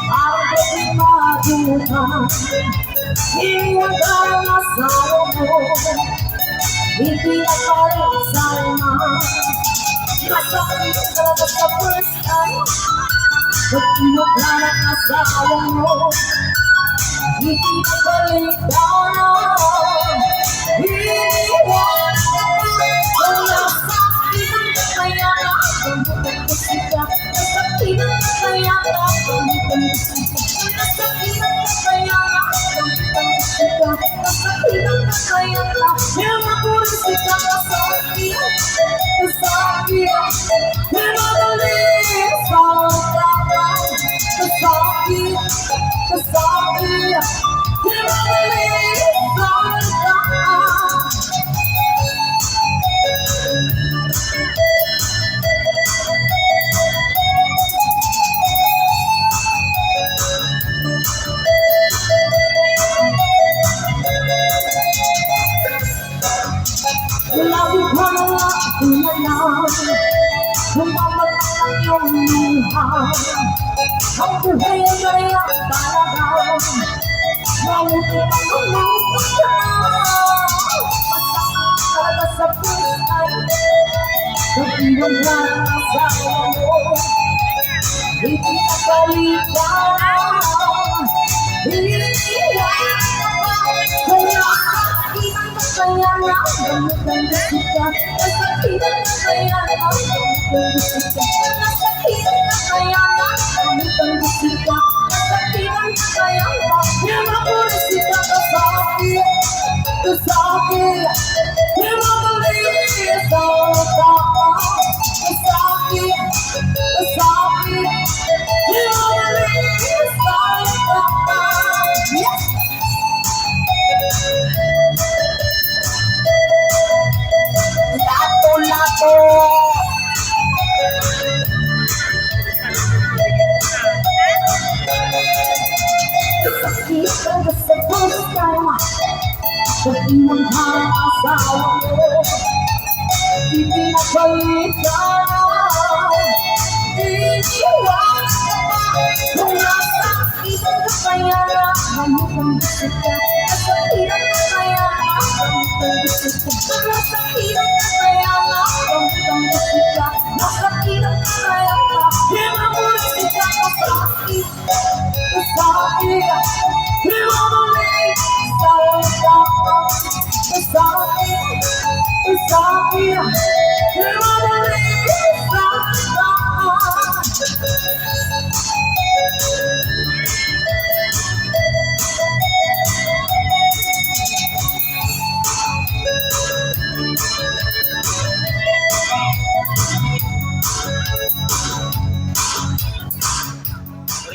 Ako'y matuhan, iwan ka ng asawa mo. Hindi na parisama, masakit talaga sa first time. Pag iwan ka ng asawa mo, hindi na paligtaran. Iniwan ka pa, wala sa ibang kaya na pagbutan ko sika. Nasakitan ka kaya na pagbutan ko sika. Nasakitan ka kaya na pagbutan ko sika. Nasakitan ka kaya na hirmapurin sika. Nasakit, nasakit, hirmagaling sa usapan. Nasakit, nasakit, hirmagaling sa usapan. Lagi ko na nga inalam, lumamatang ang iyong luha. Ang buhay ay ganyan talaga, mabuti pang lumusok ka. Masakit talaga sa first time, nag-iwan ka ng asawa mo. Hindi na balikan, iniwan ka pa. Kaya sakitan ka kaya na gamutan ko sika. Nasakitan ka kaya na gamutan ko sika. Nasakitan ka kaya na gamutan ko sika. Nasakitan ka kaya na hirmapurin sika. Kasakit, kasakit, hirmagaling sa usapan. Kasakit, kasakit, hirmagaling sa usapan. Yes! Lato-lato, sakit talaga sa first time. Pag-iwan ka ng asawa mo, hindi na balikan. Iniwan ka pa, kung nasakitan ka kaya na gamutan ko sika. Nasakitan ka kaya na gamutan ko sika. Nasakitan ka kaya na gamutan ko sika. Nasakitan ka kaya na hirmapurin sika. Nasakit, nasakit, hirmagaling sa usapan. Nasakit, nasakit, hirmagaling